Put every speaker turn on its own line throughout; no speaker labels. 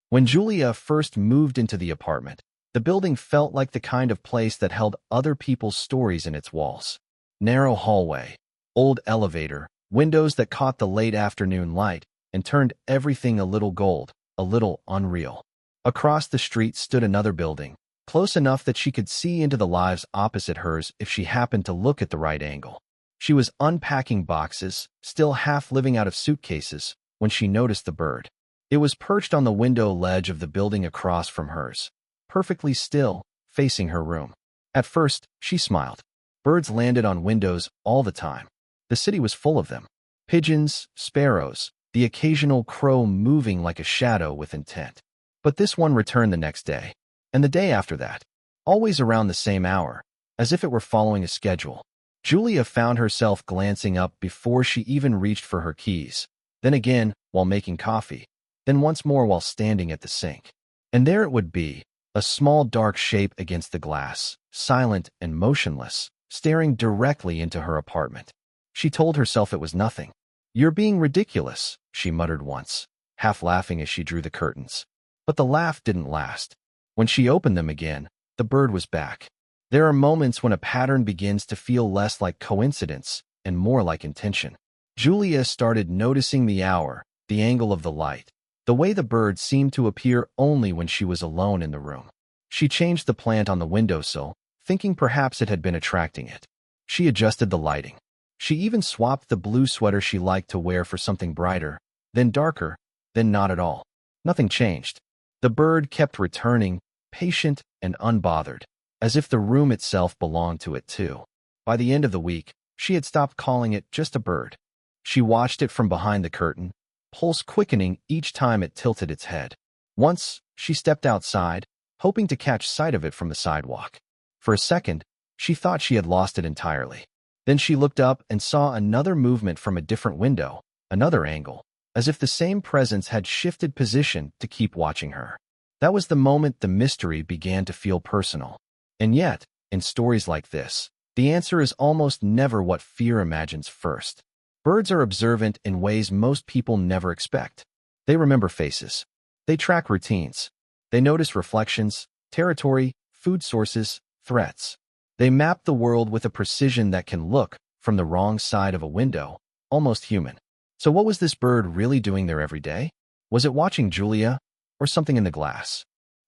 When Julia first moved into the apartment, the building felt like the kind of place that held other people's stories in its walls. Narrow hallway, old elevator, windows that caught the late afternoon light and turned everything a little gold, a little unreal. Across the street stood another building, close enough that she could see into the lives opposite hers if she happened to look at the right angle. She was unpacking boxes, still half living out of suitcases, when she noticed the bird. It was perched on the window ledge of the building across from hers, perfectly still, facing her room. At first, she smiled. Birds landed on windows all the time. The city was full of them. Pigeons, sparrows, the occasional crow moving like a shadow with intent. But this one returned the next day, and the day after that, always around the same hour, as if it were following a schedule. Julia found herself glancing up before she even reached for her keys, then again while making coffee, then once more while standing at the sink. And there it would be, a small dark shape against the glass, silent and motionless, staring directly into her apartment. She told herself it was nothing. "You're being ridiculous," she muttered once, half laughing as she drew the curtains. But the laugh didn't last. When she opened them again, the bird was back. There are moments when a pattern begins to feel less like coincidence and more like intention. Julia started noticing the hour, the angle of the light, the way the bird seemed to appear only when she was alone in the room. She changed the plant on the windowsill, thinking perhaps it had been attracting it. She adjusted the lighting. She even swapped the blue sweater she liked to wear for something brighter, then darker, then not at all. Nothing changed. The bird kept returning, patient and unbothered, as if the room itself belonged to it too. By the end of the week, she had stopped calling it just a bird. She watched it from behind the curtain, pulse quickening each time it tilted its head. Once, she stepped outside, hoping to catch sight of it from the sidewalk. For a second, she thought she had lost it entirely. Then she looked up and saw another movement from a different window, another angle, as if the same presence had shifted position to keep watching her. That was the moment the mystery began to feel personal. And yet, in stories like this, the answer is almost never what fear imagines first. Birds are observant in ways most people never expect. They remember faces. They track routines. They notice reflections, territory, food sources, threats. They map the world with a precision that can look, from the wrong side of a window, almost human. So what was this bird really doing there every day? Was it watching Julia, or something in the glass?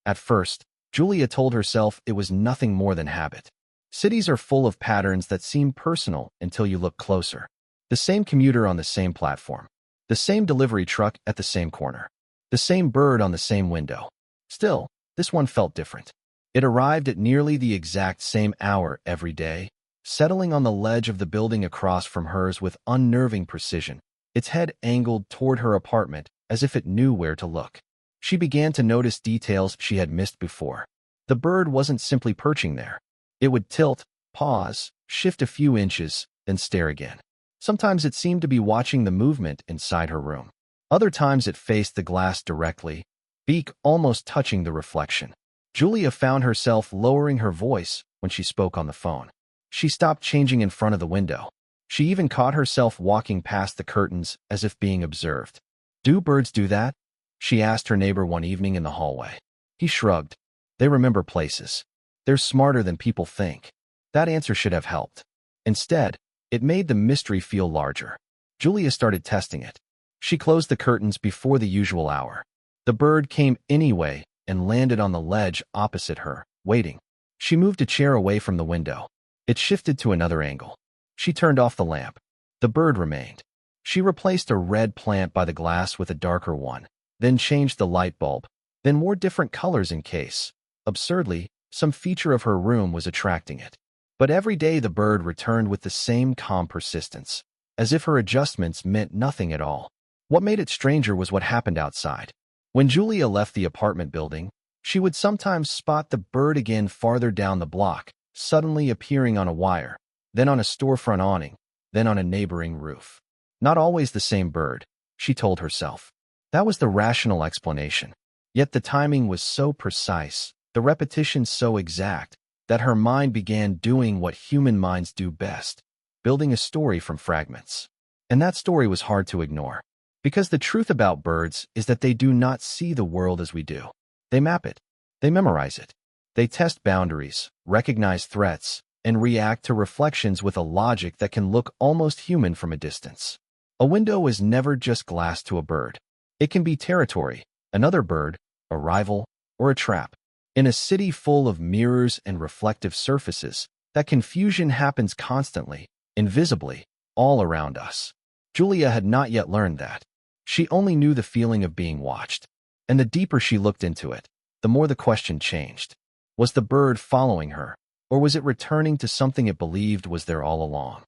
At first, Julia told herself it was nothing more than habit. Cities are full of patterns that seem personal until you look closer. The same commuter on the same platform. The same delivery truck at the same corner. The same bird on the same window. Still, this one felt different. It arrived at nearly the exact same hour every day, settling on the ledge of the building across from hers with unnerving precision, its head angled toward her apartment as if it knew where to look. She began to notice details she had missed before. The bird wasn't simply perching there. It would tilt, pause, shift a few inches, then stare again. Sometimes it seemed to be watching the movement inside her room. Other times it faced the glass directly, beak almost touching the reflection. Julia found herself lowering her voice when she spoke on the phone. She stopped changing in front of the window. She even caught herself walking past the curtains as if being observed. "Do birds do that?" she asked her neighbor one evening in the hallway. He shrugged. "They remember places. They're smarter than people think." That answer should have helped. Instead, it made the mystery feel larger. Julia started testing it. She closed the curtains before the usual hour. The bird came anyway and landed on the ledge opposite her, waiting. She moved a chair away from the window. It shifted to another angle. She turned off the lamp. The bird remained. She replaced a red plant by the glass with a darker one, then changed the light bulb, then wore different colors in case, absurdly, some feature of her room was attracting it. But every day the bird returned with the same calm persistence, as if her adjustments meant nothing at all. What made it stranger was what happened outside. When Julia left the apartment building, she would sometimes spot the bird again farther down the block, suddenly appearing on a wire, then on a storefront awning, then on a neighboring roof. Not always the same bird, she told herself. That was the rational explanation. Yet the timing was so precise, the repetition so exact, that her mind began doing what human minds do best, building a story from fragments. And that story was hard to ignore. Because the truth about birds is that they do not see the world as we do. They map it. They memorize it. They test boundaries, recognize threats, and react to reflections with a logic that can look almost human from a distance. A window is never just glass to a bird. It can be territory, another bird, a rival, or a trap. In a city full of mirrors and reflective surfaces, that confusion happens constantly, invisibly, all around us. Julia had not yet learned that. She only knew the feeling of being watched. And the deeper she looked into it, the more the question changed. Was the bird following her, or was it returning to something it believed was there all along?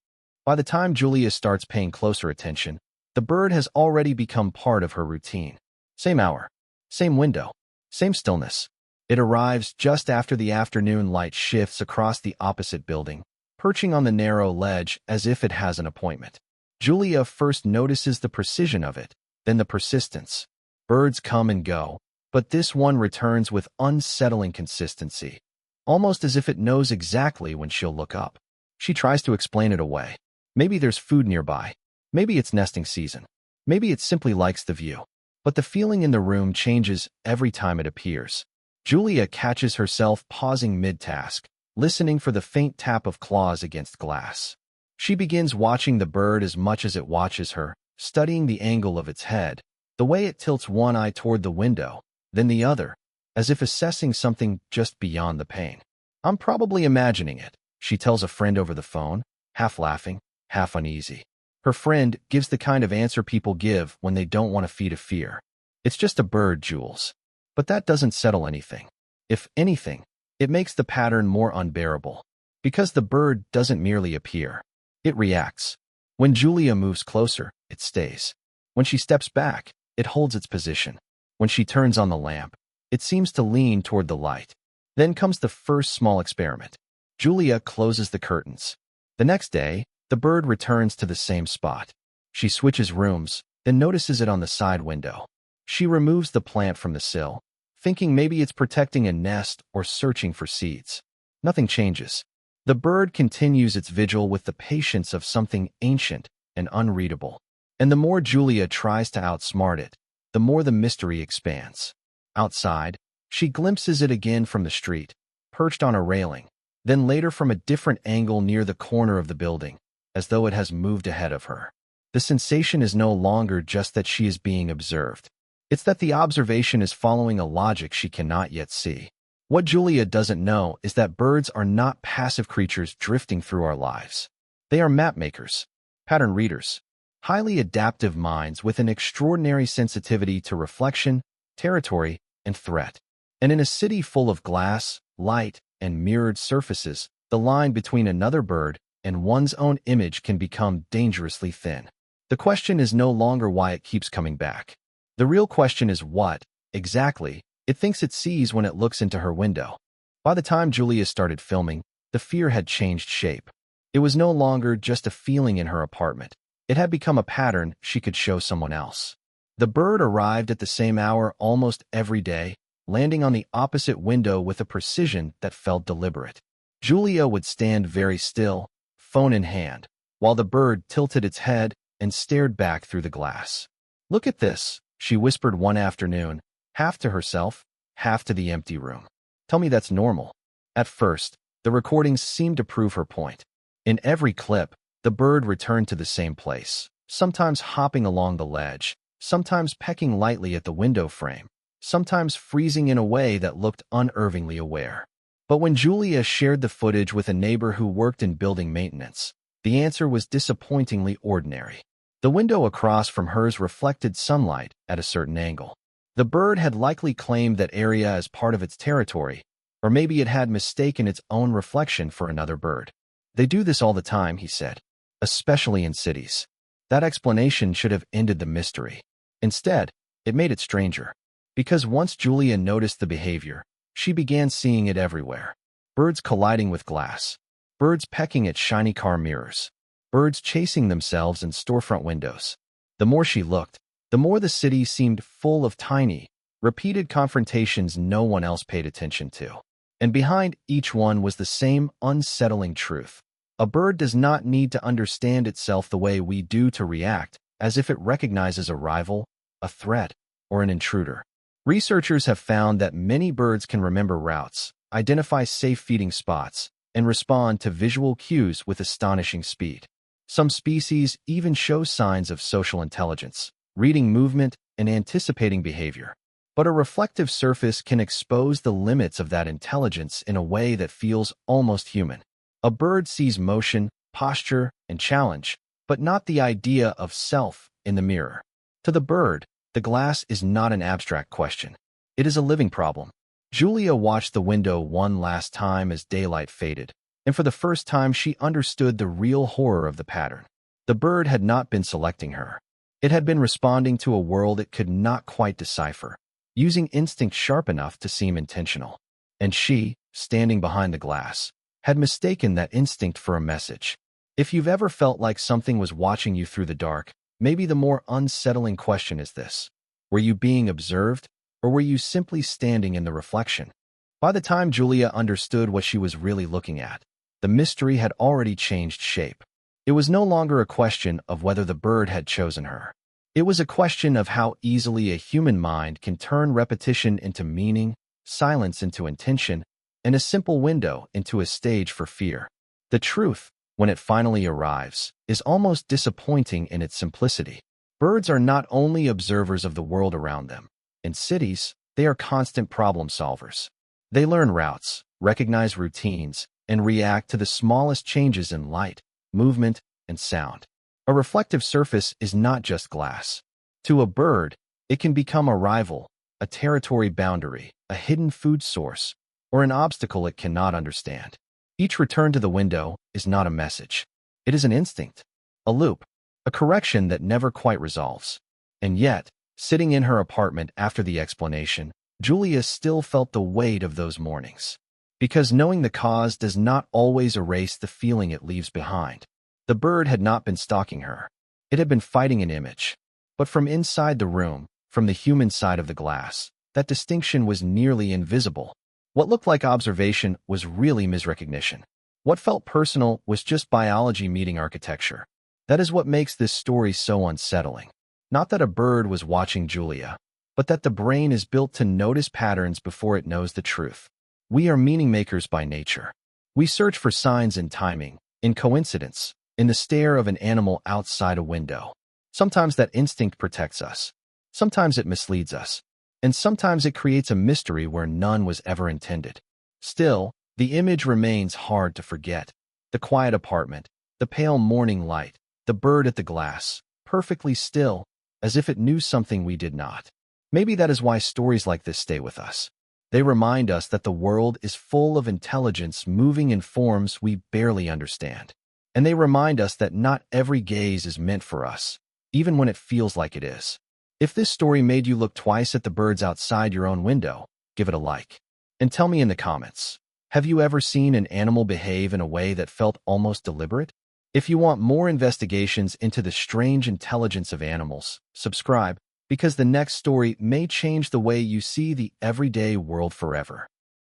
By the time Julia starts paying closer attention, the bird has already become part of her routine. Same hour, same window, same stillness. It arrives just after the afternoon light shifts across the opposite building, perching on the narrow ledge as if it has an appointment. Julia first notices the precision of it, then the persistence. Birds come and go, but this one returns with unsettling consistency, almost as if it knows exactly when she'll look up. She tries to explain it away. Maybe there's food nearby. Maybe it's nesting season. Maybe it simply likes the view. But the feeling in the room changes every time it appears. Julia catches herself pausing mid-task, listening for the faint tap of claws against glass. She begins watching the bird as much as it watches her, studying the angle of its head, the way it tilts one eye toward the window, then the other, as if assessing something just beyond the pain. "I'm probably imagining it," she tells a friend over the phone, half laughing, half uneasy. Her friend gives the kind of answer people give when they don't want to feed a fear. "It's just a bird, Jules." But that doesn't settle anything. If anything, it makes the pattern more unbearable. Because the bird doesn't merely appear. It reacts. When Julia moves closer, it stays. When she steps back, it holds its position. When she turns on the lamp, it seems to lean toward the light. Then comes the first small experiment. Julia closes the curtains. The next day, the bird returns to the same spot. She switches rooms, then notices it on the side window. She removes the plant from the sill, thinking maybe it's protecting a nest or searching for seeds. Nothing changes. The bird continues its vigil with the patience of something ancient and unreadable. And the more Julia tries to outsmart it, the more the mystery expands. Outside, she glimpses it again from the street, perched on a railing, then later from a different angle near the corner of the building, as though it has moved ahead of her. The sensation is no longer just that she is being observed. It's that the observation is following a logic she cannot yet see. What Julia doesn't know is that birds are not passive creatures drifting through our lives. They are map makers, pattern readers, highly adaptive minds with an extraordinary sensitivity to reflection, territory, and threat. And in a city full of glass, light, and mirrored surfaces, the line between another bird and one's own image can become dangerously thin. The question is no longer why it keeps coming back. The real question is what, exactly, it thinks it sees when it looks into her window. By the time Julia started filming, the fear had changed shape. It was no longer just a feeling in her apartment. It had become a pattern she could show someone else. The bird arrived at the same hour almost every day, landing on the opposite window with a precision that felt deliberate. Julia would stand very still, phone in hand, while the bird tilted its head and stared back through the glass. "Look at this," she whispered one afternoon, half to herself, half to the empty room. "Tell me that's normal." At first, the recordings seemed to prove her point. In every clip, the bird returned to the same place, sometimes hopping along the ledge, sometimes pecking lightly at the window frame, sometimes freezing in a way that looked unervingly aware. But when Julia shared the footage with a neighbor who worked in building maintenance, the answer was disappointingly ordinary. The window across from hers reflected sunlight at a certain angle. The bird had likely claimed that area as part of its territory, or maybe it had mistaken its own reflection for another bird. "They do this all the time," he said, "especially in cities." That explanation should have ended the mystery. Instead, it made it stranger. Because once Julia noticed the behavior, she began seeing it everywhere. Birds colliding with glass. Birds pecking at shiny car mirrors. Birds chasing themselves in storefront windows. The more she looked, the more the city seemed full of tiny, repeated confrontations no one else paid attention to. And behind each one was the same unsettling truth. A bird does not need to understand itself the way we do to react, as if it recognizes a rival, a threat, or an intruder. Researchers have found that many birds can remember routes, identify safe feeding spots, and respond to visual cues with astonishing speed. Some species even show signs of social intelligence, reading movement and anticipating behavior. But a reflective surface can expose the limits of that intelligence in a way that feels almost human. A bird sees motion, posture, and challenge, but not the idea of self in the mirror. To the bird, the glass is not an abstract question. It is a living problem. Julia watched the window one last time as daylight faded, and for the first time she understood the real horror of the pattern. The bird had not been selecting her. It had been responding to a world it could not quite decipher, using instinct sharp enough to seem intentional. And she, standing behind the glass, had mistaken that instinct for a message. If you've ever felt like something was watching you through the dark, maybe the more unsettling question is this: were you being observed, or were you simply standing in the reflection? By the time Julia understood what she was really looking at, the mystery had already changed shape. It was no longer a question of whether the bird had chosen her. It was a question of how easily a human mind can turn repetition into meaning, silence into intention, and a simple window into a stage for fear. The truth, when it finally arrives, is almost disappointing in its simplicity. Birds are not only observers of the world around them. In cities, they are constant problem solvers. They learn routes, recognize routines, and react to the smallest changes in light, movement, and sound. A reflective surface is not just glass. To a bird, it can become a rival, a territory boundary, a hidden food source, or an obstacle it cannot understand. Each return to the window is not a message. It is an instinct, a loop, a correction that never quite resolves. And yet, sitting in her apartment after the explanation, Julia still felt the weight of those mornings. Because knowing the cause does not always erase the feeling it leaves behind. The bird had not been stalking her. It had been fighting an image. But from inside the room, from the human side of the glass, that distinction was nearly invisible. What looked like observation was really misrecognition. What felt personal was just biology meeting architecture. That is what makes this story so unsettling. Not that a bird was watching Julia, but that the brain is built to notice patterns before it knows the truth. We are meaning makers by nature. We search for signs in timing, in coincidence, in the stare of an animal outside a window. Sometimes that instinct protects us. Sometimes it misleads us. And sometimes it creates a mystery where none was ever intended. Still, the image remains hard to forget. The quiet apartment, the pale morning light, the bird at the glass, perfectly still, as if it knew something we did not. Maybe that is why stories like this stay with us. They remind us that the world is full of intelligence moving in forms we barely understand. And they remind us that not every gaze is meant for us, even when it feels like it is. If this story made you look twice at the birds outside your own window, give it a like. And tell me in the comments, have you ever seen an animal behave in a way that felt almost deliberate? If you want more investigations into the strange intelligence of animals, subscribe, because the next story may change the way you see the everyday world forever.